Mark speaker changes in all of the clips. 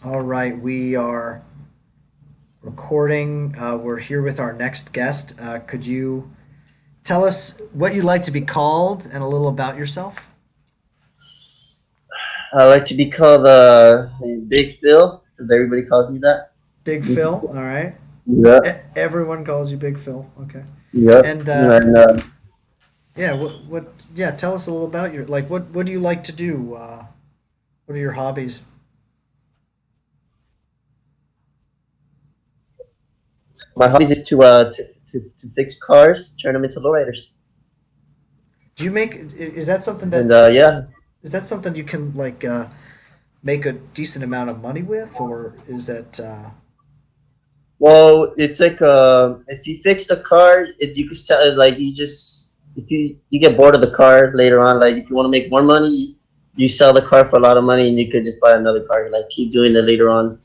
Speaker 1: All right, we are recording. We're here with our next guest. Could you tell us what you'd like to be called and a little about yourself?
Speaker 2: I like to be called Big Phil, because everybody calls me that.
Speaker 1: Big Phil. All right.
Speaker 2: Yep,
Speaker 1: Everyone calls you Big Phil. Okay.
Speaker 2: yep.
Speaker 1: And
Speaker 2: And
Speaker 1: yeah, what? Yeah, tell us a little about your like. What do you like to do? What are your hobbies?
Speaker 2: my hobbies is to fix cars, turn them into lowriders,
Speaker 1: Do you make? Is that something
Speaker 2: and
Speaker 1: that
Speaker 2: yeah.
Speaker 1: is that something you can like make a decent amount of money with, or is that?
Speaker 2: Well, it's like if you fix the car, if you could sell it, like you just if you get bored of the car later on, like if you want to make more money, you sell the car for a lot of money, and you could just buy another car. Like keep doing it later on,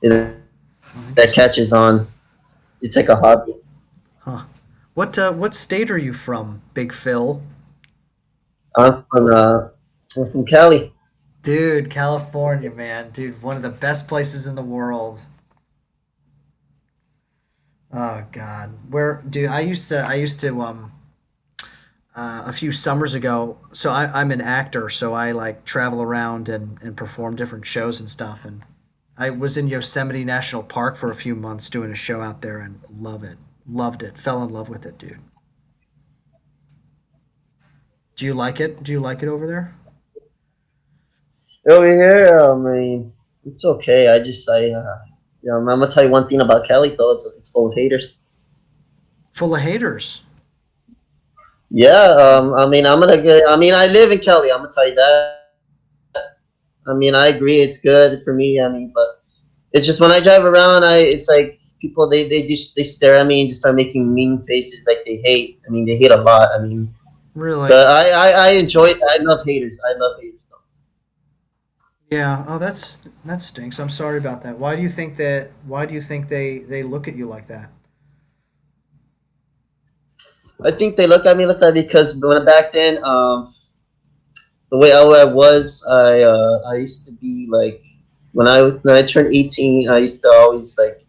Speaker 2: and
Speaker 1: Oh,
Speaker 2: that
Speaker 1: interesting.
Speaker 2: catches on. It's like a hobby.
Speaker 1: Huh. What state are you from, Big Phil?
Speaker 2: I'm from I'm from Cali.
Speaker 1: Dude, California, man. Dude, one of the best places in the world. Oh God. Where dude, I used to a few summers ago, so I'm an actor, so I like travel around and perform different shows and stuff, and I was in Yosemite National Park for a few months doing a show out there and love it. Loved it. Fell in love with it, dude. Do you like it? Do you like it over there?
Speaker 2: Over here, I mean, it's okay. I'm gonna tell you one thing about Cali though. It's full of haters.
Speaker 1: Full of haters.
Speaker 2: Yeah, I mean, I mean, I live in Cali. I'm gonna tell you that. I mean, I agree. It's good for me. I mean, but it's just when I drive around, it's like people they stare at me and just start making mean faces like they hate. I mean, they hate a lot. I mean,
Speaker 1: Really?
Speaker 2: but I enjoy it. I love haters. I love haters though.
Speaker 1: Yeah. Oh, that stinks. I'm sorry about that. Why do you think that? Why do you think they look at you like that?
Speaker 2: I think they look at me like that because when back then, the way I was, I used to be like when I turned 18, I used to always like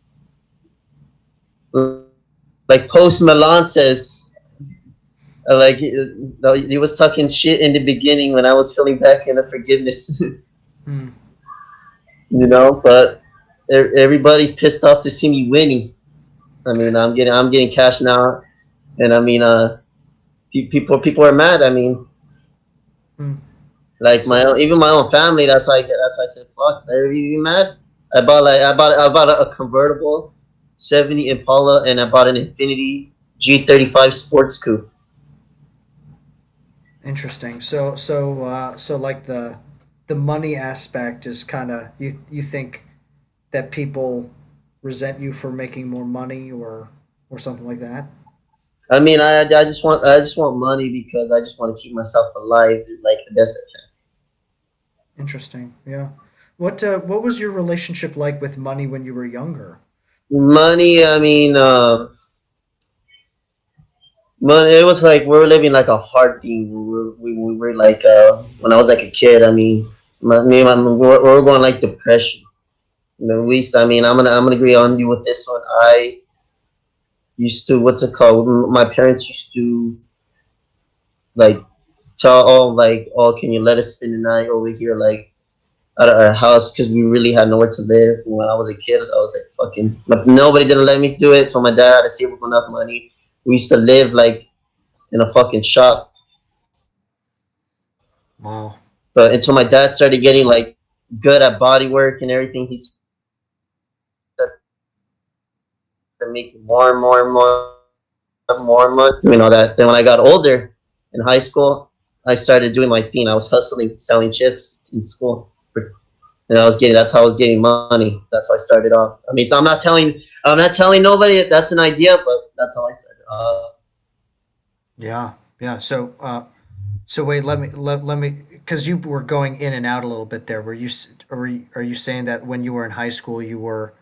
Speaker 2: Post Malone says, he was talking shit in the beginning when I was feeling back in the forgiveness,
Speaker 1: Hmm.
Speaker 2: you know. But everybody's pissed off to see me winning. I mean, I'm getting cash now, and I mean, people are mad. I mean,
Speaker 1: Hmm.
Speaker 2: like
Speaker 1: So
Speaker 2: even my own family. That's why I said fuck. They're even mad. I bought a convertible 70 Impala and I bought an Infinity G35 Sports Coupe.
Speaker 1: interesting. So like the money aspect is kind of you think that people resent you for making more money or something like that.
Speaker 2: I just want money because I just want to keep myself alive like the best I
Speaker 1: Interesting. Yeah. What was your relationship like with money when you were younger?
Speaker 2: can. Money, I mean, money. It was like we were living like a hard thing. We were like when I was like a kid. I mean, me and my we were going like depression. You know, at least I mean, I'm gonna agree on you with this one. I used to what's it called? My parents used to like tell oh can you let us spend the night over here like at our house because we really had nowhere to live. When I was a kid, I was like fucking, but nobody didn't let me do it. So my dad had to save up enough money. We used to live like in a fucking shop,
Speaker 1: Wow.
Speaker 2: but until my dad started getting like good at body work and everything, he started making more money doing all that. Then when I got older in high school, I started doing my thing. I was hustling, selling chips in school. And I was getting that's how I was getting money. That's how I started off. I mean, so I'm not telling nobody that that's an idea, but that's how I started.
Speaker 1: Yeah. Yeah. So wait, let me because you were going in and out a little bit there. Are you saying that when you were in high school you were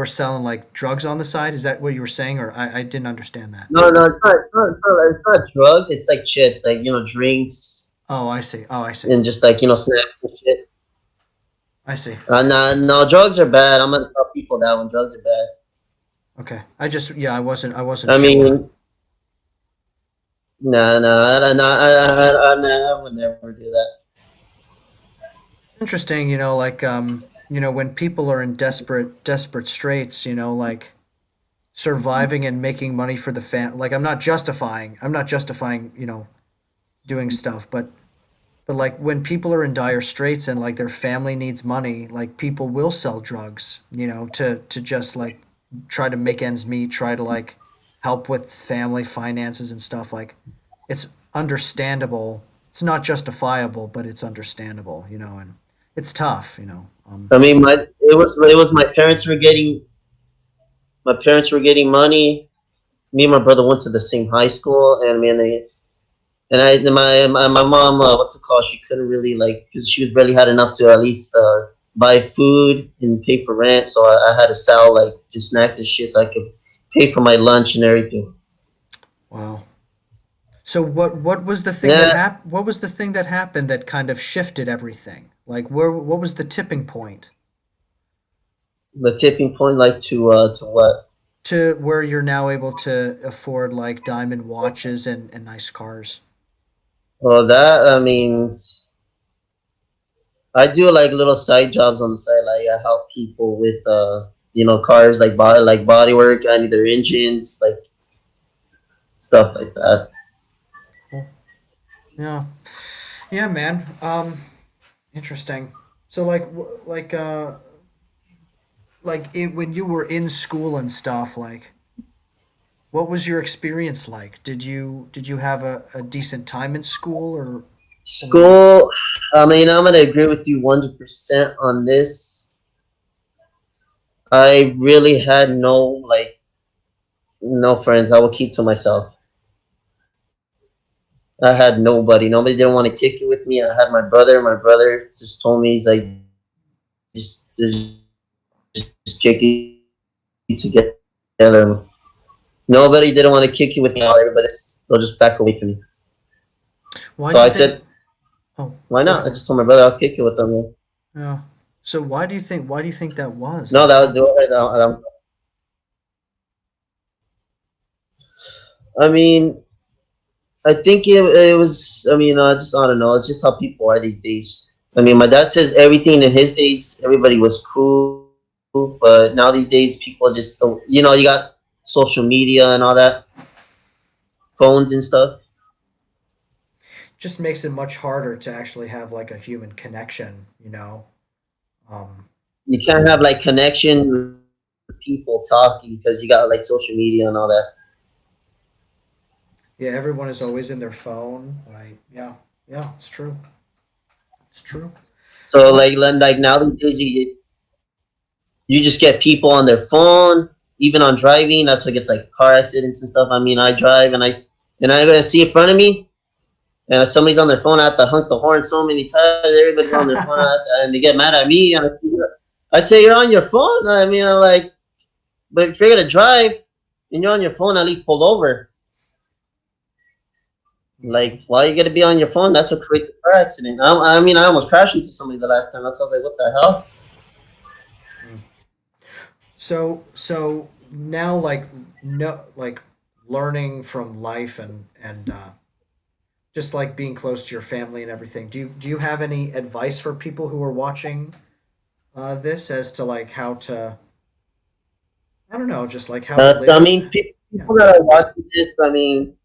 Speaker 1: selling like drugs on the side? Is that what you were saying, or I didn't understand that?
Speaker 2: No, it's not drugs. It's like chips, like drinks
Speaker 1: Oh, I see. Oh, I see.
Speaker 2: and just snacks and shit.
Speaker 1: I see.
Speaker 2: No, no, drugs are bad. I'm gonna tell people that when drugs are bad.
Speaker 1: Okay. I just yeah, I wasn't
Speaker 2: I
Speaker 1: sure.
Speaker 2: mean, no, no, I would never do that.
Speaker 1: It's interesting, when people are in desperate straits, like surviving and making money for the like I'm not justifying, doing stuff, but like when people are in dire straits and like their family needs money, like people will sell drugs, to just like try to make ends meet, try to like help with family finances and stuff. Like it's understandable. It's not justifiable, but it's understandable, and it's tough.
Speaker 2: I mean, it was my parents were getting money. Me and my brother went to the same high school, and man, my mom, what's it called? She couldn't really like because she was barely had enough to at least buy food and pay for rent. So I had to sell like just snacks and shit so I could pay for my lunch and everything.
Speaker 1: Wow. So what was the thing that
Speaker 2: Yeah,
Speaker 1: what was the thing that happened that kind of shifted everything? Like what was the tipping point
Speaker 2: the tipping point, like to what?
Speaker 1: to where you're now able to afford like diamond watches and nice cars?
Speaker 2: Well, that I mean, I do like little side jobs on the side. Like I help people with cars like body work. I need their engines, like stuff like that.
Speaker 1: Cool. Yeah. Yeah, man. Interesting. So when you were in school and stuff, like what was your experience like? Did you have a decent time in school or
Speaker 2: School, I mean, I'm gonna agree with you 100% on this. I really had no friends. I would keep to myself. I had nobody. Nobody didn't want to kick it with me. I had my brother. My brother just told me he's like just kick it together. Nobody didn't want to kick it with me. Everybody they'll just back away from me.
Speaker 1: why
Speaker 2: So
Speaker 1: do you
Speaker 2: I
Speaker 1: think
Speaker 2: said,
Speaker 1: oh,
Speaker 2: why
Speaker 1: go
Speaker 2: not? I
Speaker 1: for it.
Speaker 2: just told my brother I'll kick it with them.
Speaker 1: Yeah. So why do you think that was?
Speaker 2: No,
Speaker 1: Like
Speaker 2: that
Speaker 1: what
Speaker 2: was it. I mean, I think it was. I mean, I don't know. It's just how people are these days. I mean, my dad says everything in his days, everybody was cool, but now these days, people just don't. You got social media and all that, phones and stuff.
Speaker 1: just makes it much harder to actually have like a human connection. Um
Speaker 2: You can't have like connection with people talking because you got like social media and all that.
Speaker 1: yeah, everyone is always in their phone, right? Yeah. Yeah, it's true. It's true.
Speaker 2: So
Speaker 1: Well,
Speaker 2: like now these days, you just get people on their phone, even on driving. That's what gets like car accidents and stuff. I mean, I drive and I gonna see in front of me, and if somebody's on their phone, I have to honk the horn so many times. Everybody's on their phone, and they get mad at me. And I say, "You're on your phone." I mean, I'm like, but if you're gonna drive and you're on your phone, at least pull over.
Speaker 1: Mhm.
Speaker 2: Like, why you gotta be on your phone? That's what creates a car accident. I mean, I almost crashed into somebody the last time. That's why I was like, what the hell?
Speaker 1: Mm. So now like no like learning from life and just like being close to your family and everything. Do you have any advice for people who are watching this as to like how to I don't know, just like how to
Speaker 2: I
Speaker 1: live?
Speaker 2: mean,
Speaker 1: Yeah.
Speaker 2: people that are watching this, I mean,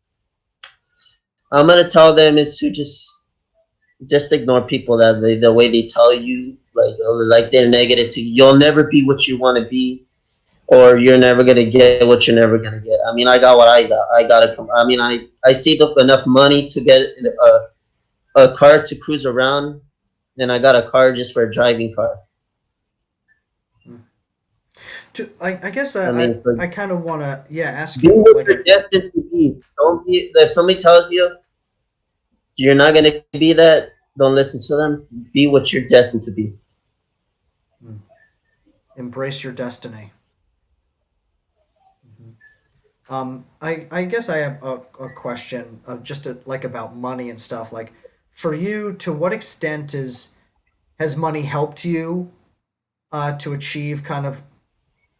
Speaker 2: I'm gonna tell them is to just ignore people that the way they tell you like they're negative to you. You'll never be what you want to be, or you're never gonna get what you're never gonna get. I mean, I got what I got. I gotta come. I mean, I saved up enough money to get a car to cruise around, and I got a car just for a driving car.
Speaker 1: Mm. I guess
Speaker 2: I mean, for
Speaker 1: I kind of want to yeah ask
Speaker 2: be
Speaker 1: you
Speaker 2: what
Speaker 1: like
Speaker 2: you're destined to be. Don't be if somebody tells you you're not gonna be that. Don't listen to them. Be what you're destined to be.
Speaker 1: mm, embrace your destiny. Mhm. I guess I have a question just like about money and stuff. Like for you, to what extent has money helped you to achieve kind of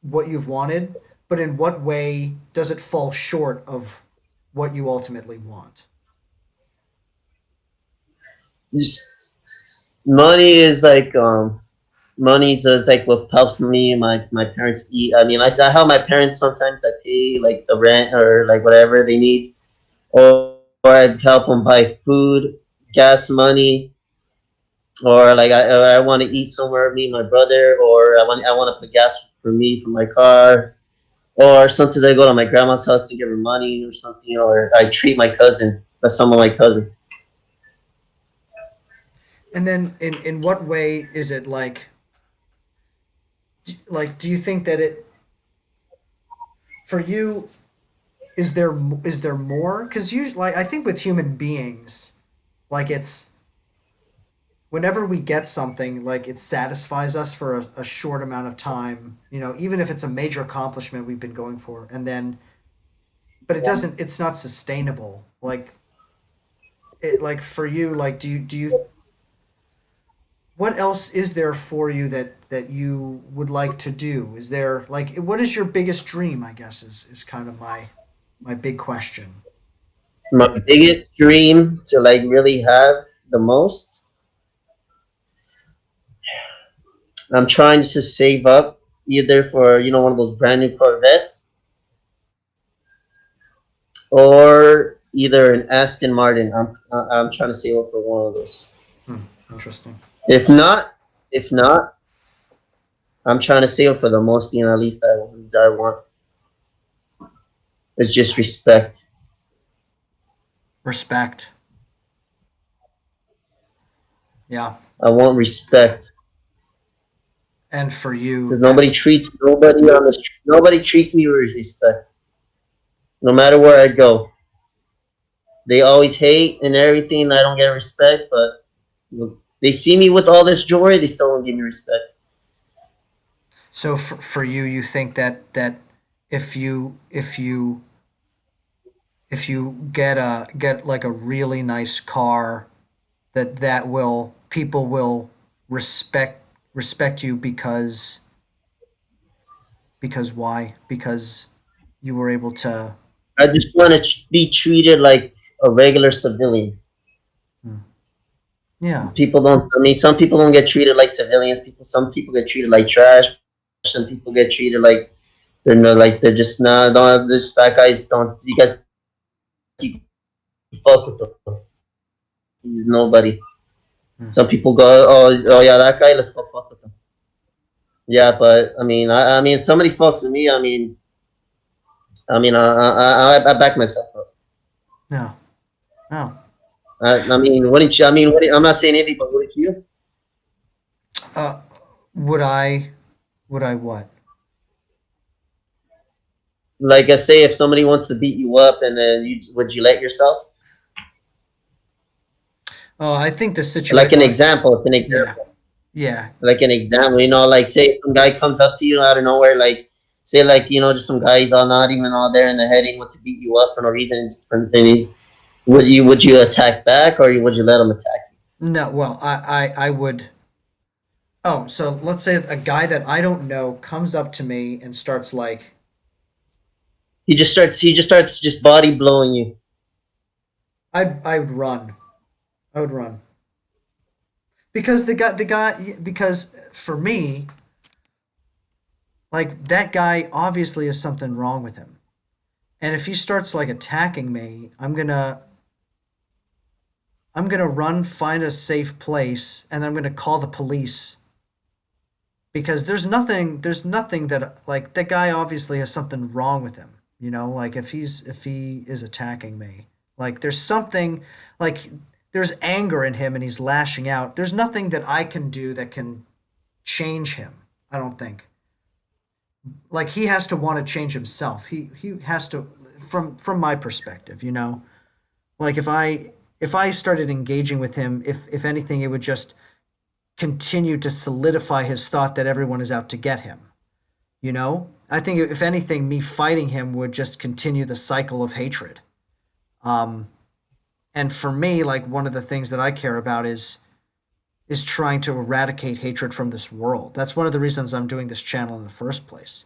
Speaker 1: what you've wanted, but in what way does it fall short of what you ultimately want?
Speaker 2: Just, money is like money is like what helps me and my parents eat. I mean, I help my parents sometimes. I pay like the rent or like whatever they need, or I'd help them buy food, gas money, or like I want to eat somewhere, me and my brother, or I want to put gas for me for my car, or sometimes I go to my grandma's house to give her money or something, or I treat my cousin. That's some of my cousins.
Speaker 1: And then in what way is it like do you think that it for you is there more because you like I think with human beings like it's whenever we get something like it satisfies us for a short amount of time, you know, even if it's a major accomplishment we've been going for, and then but it's not sustainable like it like for you like do you what else is there for you that you would like to do? Is there like what is your biggest dream, I guess is kind of my big question.
Speaker 2: My biggest dream to like really have the most, I'm trying to save up either for one of those brand new Corvettes or either an Aston Martin. I'm trying to save up for one of those.
Speaker 1: Hmm, interesting.
Speaker 2: If not, if not, I'm trying to save up for the most thing at least I want. It's just respect.
Speaker 1: Respect. Yeah.
Speaker 2: I want respect
Speaker 1: And for you
Speaker 2: because nobody treats me with respect. No matter where I go, they always hate and everything. I don't get respect, but they see me with all this jewelry, they still don't give me respect.
Speaker 1: so for you you think that if you get like a really nice car that will people will respect respect you because why? Because you were able to.
Speaker 2: I just want to be treated like a regular civilian.
Speaker 1: Hmm. Yeah.
Speaker 2: People don't. I mean, some people don't get treated like civilians. Some people get treated like trash. Some people get treated like they're not, like they're just not. Don't just that guys don't. You guys you fuck with them. He's nobody.
Speaker 1: Hmm.
Speaker 2: Some people go, oh yeah, that guy. Let's go fuck with him. Yeah, but I mean, if somebody fucks with me. I back myself up.
Speaker 1: No. No.
Speaker 2: I mean, wouldn't you? I'm not saying anything, but wouldn't you?
Speaker 1: Uh, would I? Would I what?
Speaker 2: Like I say, if somebody wants to beat you up, and then would you let yourself?
Speaker 1: Oh, I think the
Speaker 2: Like
Speaker 1: situation.
Speaker 2: an
Speaker 1: Like,
Speaker 2: example, it's an
Speaker 1: yeah.
Speaker 2: example.
Speaker 1: Yeah.
Speaker 2: Like an example, like say some guy comes up to you out of nowhere, like say like just some guys all not even all there in the heading wants to beat you up for no reason. Would you attack back or would you let him attack you?
Speaker 1: No. Well, I would. Oh, so let's say a guy that I don't know comes up to me and starts like
Speaker 2: He just starts just body blowing you.
Speaker 1: I would run. I would run because the guy because for me like that guy obviously has something wrong with him. And if he starts like attacking me, I'm gonna run, find a safe place, and I'm gonna call the police because there's nothing that like that guy obviously has something wrong with him. You know, like if he is attacking me, like there's something like there's anger in him and he's lashing out. There's nothing that I can do that can change him. I don't think. Like he has to want to change himself. He has to from my perspective, you know. Like if I started engaging with him, if anything, it would just continue to solidify his thought that everyone is out to get him. You know, I think if anything, me fighting him would just continue the cycle of hatred. Um, and for me, like one of the things that I care about is is trying to eradicate hatred from this world. That's one of the reasons I'm doing this channel in the first place,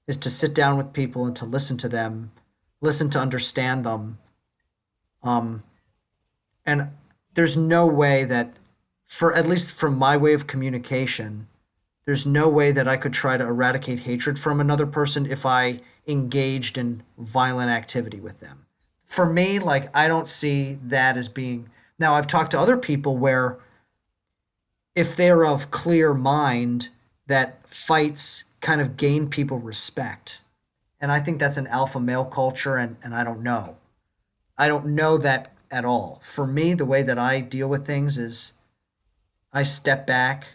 Speaker 1: is to sit down with people and to listen to them, listen to understand them. Um, and there's no way that, for at least from my way of communication, there's no way that I could try to eradicate hatred from another person if I engaged in violent activity with them. For me, like, I don't see that as being. Now, I've talked to other people where if they're of clear mind, that fights kind of gain people respect. And I think that's an alpha male culture, and I don't know. I don't know that at all. For me, the way that I deal with things is I step back,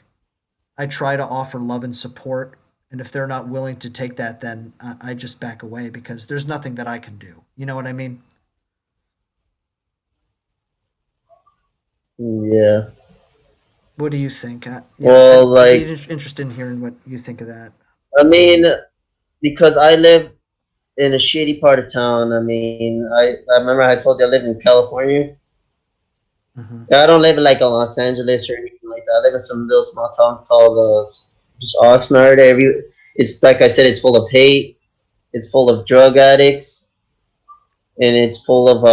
Speaker 1: I try to offer love and support. And if they're not willing to take that, then I just back away because there's nothing that I can do. You know what I mean?
Speaker 2: Yeah.
Speaker 1: What do you think?
Speaker 2: Well,
Speaker 1: I'd be
Speaker 2: like,
Speaker 1: interested in hearing what you think of that.
Speaker 2: I mean, because I live in a shitty part of town. I mean, I remember I told you I live in California.
Speaker 1: Hmm.
Speaker 2: Yeah, I don't live in like Los Angeles or anything like that. I live in some little small town called just Oxnard. It's like I said, it's full of hate. It's full of drug addicts, and it's full of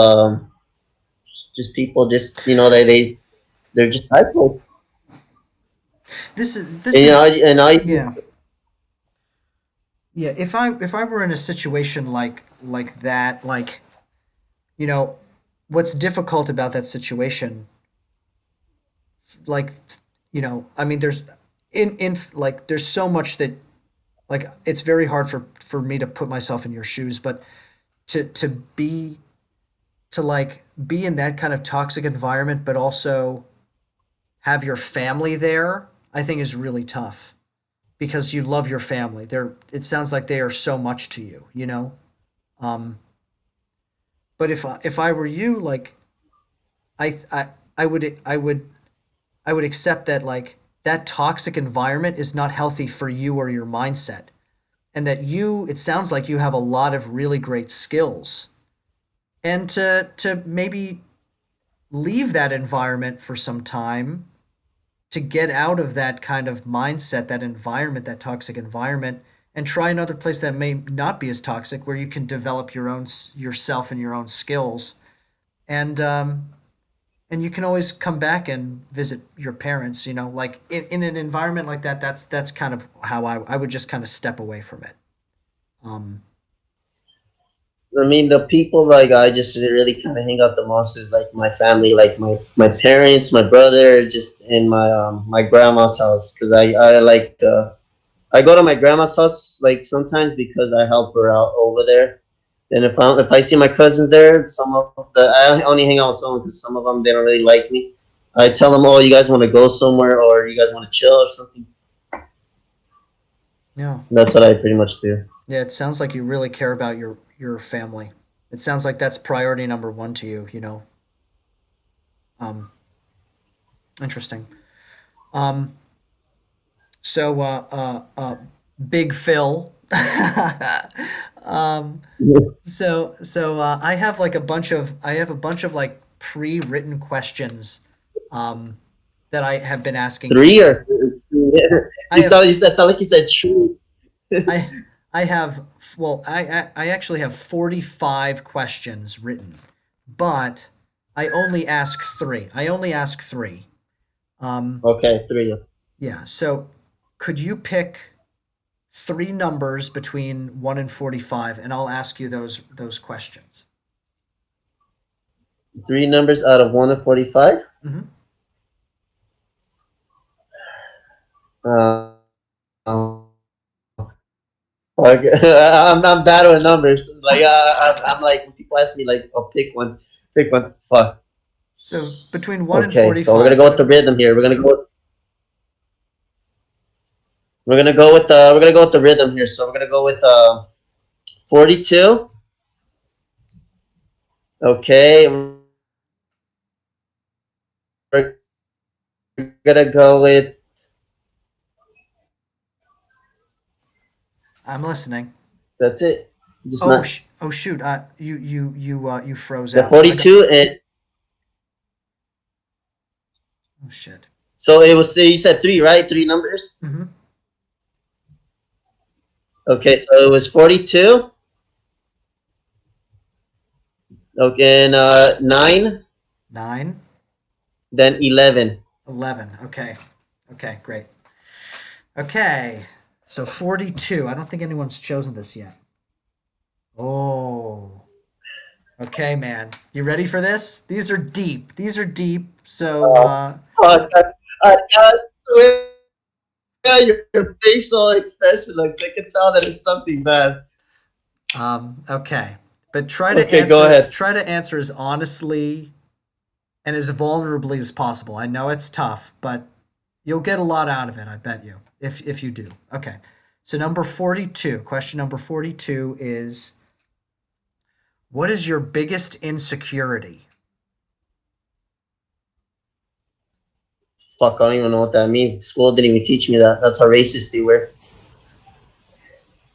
Speaker 2: just people. Just they're just hypo.
Speaker 1: This
Speaker 2: And
Speaker 1: is
Speaker 2: and I
Speaker 1: yeah. Yeah, if I were in a situation like that, like, you know, what's difficult about that situation, like, I mean, in like there's so much that, like, it's very hard for me to put myself in your shoes, but to be to like be in that kind of toxic environment, but also have your family there, I think is really tough because you love your family. It sounds like they are so much to you, you know. Um, but if I were you, like, I I I would accept that, like, that toxic environment is not healthy for you or your mindset, and that it sounds like you have a lot of really great skills, and to maybe leave that environment for some time to get out of that kind of mindset, that environment, that toxic environment, and try another place that may not be as toxic, where you can develop yourself and your own skills, and and you can always come back and visit your parents. Like, in an environment like that, that's kind of how I would just kind of step away from it. Um,
Speaker 2: I mean, the people like I just really kind of hang out the most is like my family, like my parents, my brother, just in my grandma's house because I go to my grandma's house like sometimes because I help her out over there. Then if I see my cousins there, some of the I only hang out with someone because some of them they don't really like me. I tell them, oh, you guys want to go somewhere or you guys want to chill or something.
Speaker 1: yeah,
Speaker 2: That's what I pretty much do.
Speaker 1: yeah. It sounds like you really care about your family. It sounds like that's priority number one to you. Um, Interesting. Um, so, Big Phil. um, I have like a bunch of like pre-written questions, um, that I have been asking
Speaker 2: Three
Speaker 1: people.
Speaker 2: or
Speaker 1: I have
Speaker 2: you sound like you said true.
Speaker 1: I I have well, I actually have 45 questions written, but I only ask three. Um,
Speaker 2: Okay, three.
Speaker 1: yeah. So could you pick three numbers between 1 and 45, and I'll ask you those questions.
Speaker 2: Three numbers out of 1 to 45.
Speaker 1: Hmm.
Speaker 2: Uh, um, I'm bad with numbers. Like I'm like when people ask me like, "Oh, pick one." Fuck.
Speaker 1: So between 1 and
Speaker 2: Okay, so we're gonna
Speaker 1: 45,
Speaker 2: go with
Speaker 1: what?
Speaker 2: the rhythm here. We're gonna go with the rhythm here. So we're gonna go with 42. Okay, we're gonna go with
Speaker 1: I'm listening.
Speaker 2: that's it. Just
Speaker 1: Oh,
Speaker 2: not
Speaker 1: oh shoot. You froze
Speaker 2: the
Speaker 1: out. So I got.
Speaker 2: 42 and
Speaker 1: Oh shit.
Speaker 2: So it was you said three, right? Three numbers.
Speaker 1: Mm-hmm.
Speaker 2: Okay, so it was 42. Okay, and nine,
Speaker 1: 9,
Speaker 2: then 11.
Speaker 1: 11. Okay. Okay, great. Okay. So 42. I don't think anyone's chosen this yet. Oh. Okay, man. You ready for this? These are deep. These are deep. So,
Speaker 2: Oh, I swear your facial expression, like I can tell that it's something bad.
Speaker 1: okay. But try to
Speaker 2: Okay, go
Speaker 1: answer
Speaker 2: ahead.
Speaker 1: try to answer as honestly and as vulnerably as possible. I know it's tough, but you'll get a lot out of it, I bet you, if you do. Okay. So number 42, question number 42 is, what is your biggest insecurity?
Speaker 2: Fuck, I don't even know what that means. School didn't even teach me that. That's how racist they were.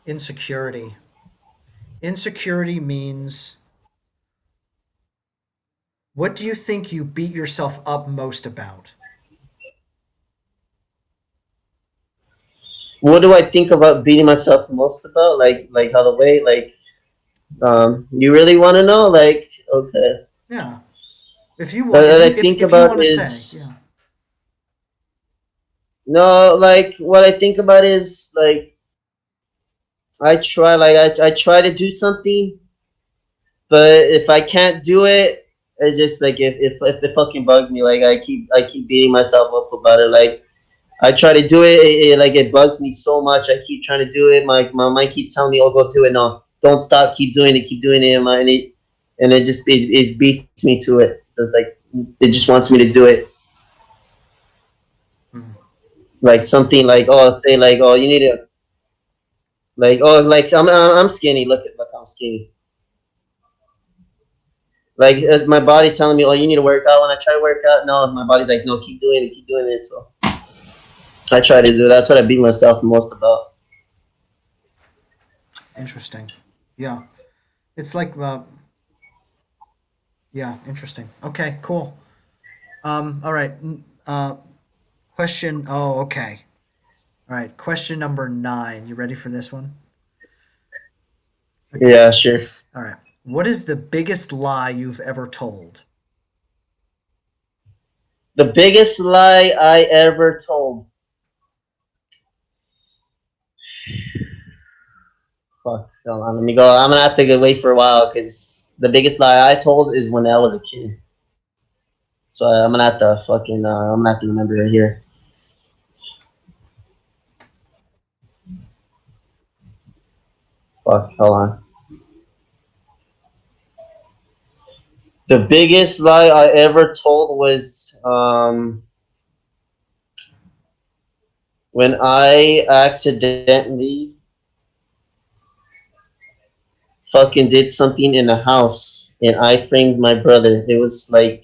Speaker 1: Insecurity. Insecurity means, what do you think you beat yourself up most about?
Speaker 2: What do I think about beating myself most about? Like how the way, like, you really want to know? Like, okay.
Speaker 1: Yeah. If you want,
Speaker 2: What I think
Speaker 1: if you
Speaker 2: about
Speaker 1: want to say,
Speaker 2: is
Speaker 1: yeah.
Speaker 2: no, like what I think about is like I try to do something, but if I can't do it, it's just like if it fucking bugs me, like I keep beating myself up about it. Like I try to do it, like it bugs me so much. I keep trying to do it. My mind keeps telling me, "Oh, go do it." No, don't stop. Keep doing it. And it just it beats me to it. It's like it just wants me to do it.
Speaker 1: Mm.
Speaker 2: Like something like oh, say like oh, you need to like oh, like I'm skinny. Look how I'm skinny. Like my body's telling me, oh, you need to work out. When I try to work out, no, my body's like, no, keep doing it. So I try to do. That's what I beat myself most about.
Speaker 1: Interesting. Yeah. It's like, yeah, interesting. Okay, cool. All right. Question. Oh, okay. All right. Question number 9. You ready for this one? Okay.
Speaker 2: Yeah, sure.
Speaker 1: All right. What is the biggest lie you've ever told?
Speaker 2: The biggest lie I ever told. Fuck, hold on, let me go. I'm gonna have to wait for a while because the biggest lie I told is when I was a kid. So I'm gonna have to fucking I'm gonna have to remember it here. Fuck, hold on. The biggest lie I ever told was when I accidentally fucking did something in the house and I framed my brother. It was like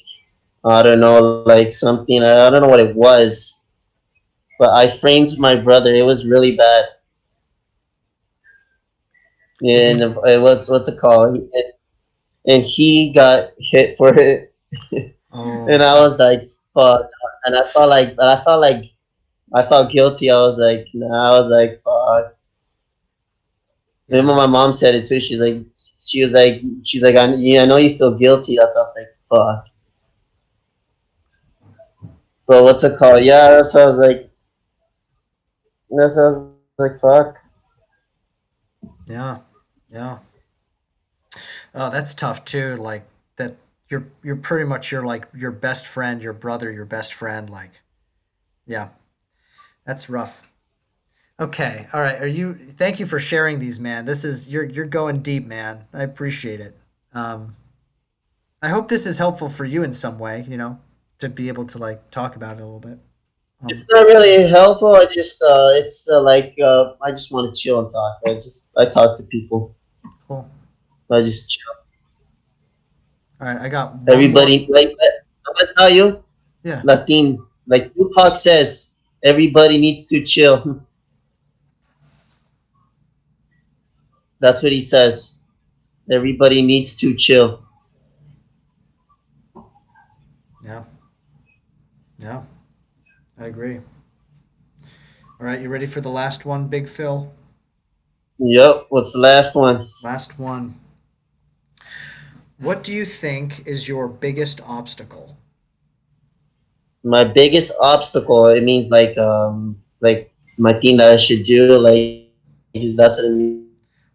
Speaker 2: I don't know, like something I don't know what it was, but I framed my brother. It was really bad.
Speaker 1: Did
Speaker 2: And
Speaker 1: he?
Speaker 2: what's it called? And he got hit for it, and
Speaker 1: Oh,
Speaker 2: I was like, fuck. And I felt guilty. I was like, nah, I was like, fuck. Then
Speaker 1: yeah.
Speaker 2: when my mom said it too, she's like, I know you feel guilty. That's I was like, fuck. But what's it called? Yeah, that's what I was like. That's what I was like, fuck.
Speaker 1: Yeah. Yeah. Oh, that's tough too. Like that you're pretty much your like your best friend, your brother, your best friend, like yeah. That's rough. Okay. All right. Are you thank you for sharing these, man. This is you're going deep, man. I appreciate it. Um I hope this is helpful for you in some way, to be able to like talk about it a little bit.
Speaker 2: It's
Speaker 1: Um
Speaker 2: not really helpful. I just it's like I just want to chill and talk. I talk to people.
Speaker 1: cool.
Speaker 2: I just chill.
Speaker 1: All right, I got one more.
Speaker 2: Everybody like I'm gonna tell you,
Speaker 1: Yeah.
Speaker 2: Latin, like Tupac says, everybody needs to chill. That's what he says. Everybody needs to chill.
Speaker 1: Yeah. Yeah. I agree. All right, you ready for the last one, Big Phil?
Speaker 2: Yep. What's the last one?
Speaker 1: Last one. What do you think is your biggest obstacle?
Speaker 2: My biggest obstacle. It means like my thing that I should do. Like that's what it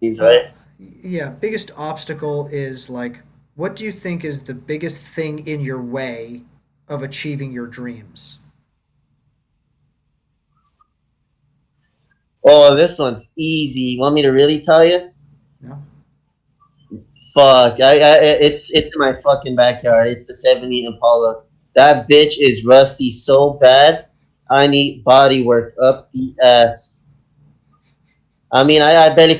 Speaker 2: means, right?
Speaker 1: Yeah, biggest obstacle is like, what do you think is the biggest thing in your way of achieving your dreams?
Speaker 2: Oh, this one's easy. You want me to really tell you?
Speaker 1: No?
Speaker 2: Fuck. It's in my fucking backyard. It's the '70 Impala. That bitch is rusty so bad. I need body work up the ass. I mean, I barely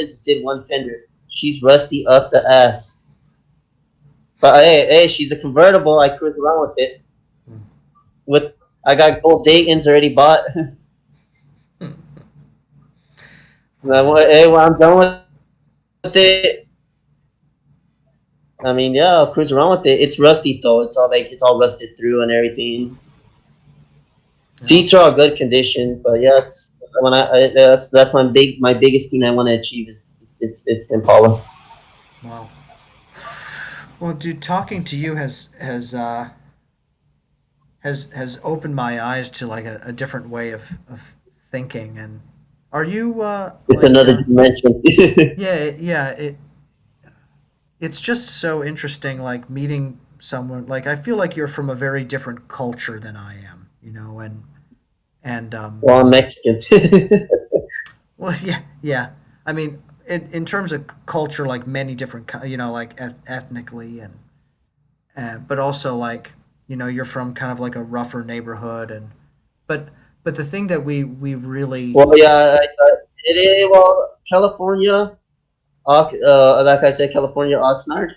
Speaker 2: just did one fender. She's rusty up the ass. But hey, she's a convertible. I cruise around with it. With I got gold Dayton's already bought.
Speaker 1: Oh man.
Speaker 2: Hey, when I'm done with it, I mean, yeah, I'll cruise around with it. It's rusty though. It's all rusted through and everything.
Speaker 1: Yeah.
Speaker 2: Seats are all good condition, but yeah, it's when that's my biggest thing I want to achieve is it's Impala.
Speaker 1: Wow. Well, dude, talking to you has opened my eyes to like a different way of thinking. And are you
Speaker 2: It's another dimension.
Speaker 1: yeah, yeah, it's just so interesting like meeting someone like I feel like you're from a very different culture than I am, you know, and
Speaker 2: Well, I'm Mexican.
Speaker 1: well, yeah, yeah. I mean, in terms of culture, like many different, you know, like ethnically and but also like you know you're from kind of like a rougher neighborhood and but but the thing that we really
Speaker 2: Well, yeah, it is. Well, California, like I said, California, Oxnard,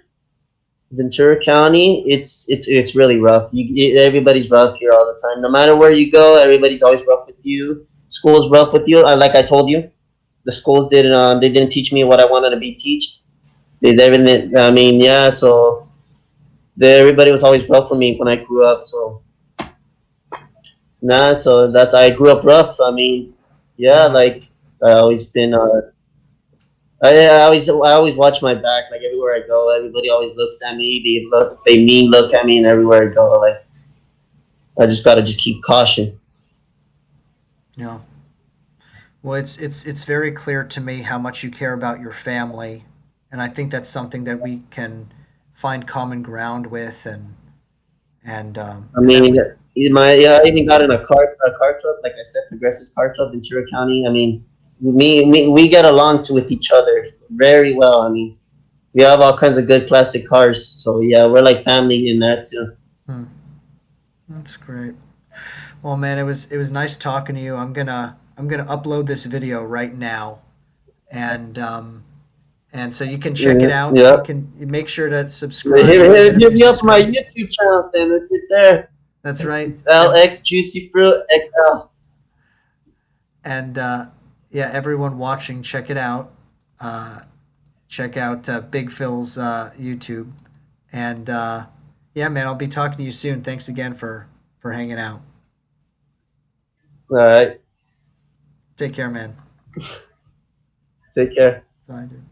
Speaker 2: Ventura County. It's really rough. Everybody's rough here all the time. No matter where you go, everybody's always rough with you. School's rough with you. Like I told you, the schools didn't they didn't teach me what I wanted to be taught. They didn't. I mean, yeah. So everybody was always rough for me when I grew up. So nah. So that's I grew up rough. I mean, yeah.
Speaker 1: yeah
Speaker 2: Like I always been. I always watch my back. Like everywhere I go, everybody always looks at me. They mean look at me, and everywhere I go, like I just gotta just keep caution.
Speaker 1: yeah well it's very clear to me how much you care about your family and I think that's something that we can find common ground with
Speaker 2: I
Speaker 1: and that
Speaker 2: mean,
Speaker 1: we
Speaker 2: I even got in a car club, like I said, Progressive Car Club in Ventura County. I mean, we get along with each other very well. I mean, we have all kinds of good classic cars, so yeah, we're like family in that too.
Speaker 1: hmm, that's great. Well, man, it was nice talking to you. I'm gonna upload this video right now, and and so you can check it out.
Speaker 2: Yeah,
Speaker 1: You can make sure to subscribe, even if
Speaker 2: hit
Speaker 1: you're
Speaker 2: me up on my
Speaker 1: subscribed.
Speaker 2: YouTube channel, then it's it there.
Speaker 1: That's right.
Speaker 2: It's LX Juicy Fruit XL.
Speaker 1: And yeah, everyone watching, check it out. Uh, check out Big Phil's YouTube, and yeah, man, I'll be talking to you soon. Thanks again for hanging out.
Speaker 2: All right,
Speaker 1: Take care, man.
Speaker 2: take care.
Speaker 1: Bye, dude.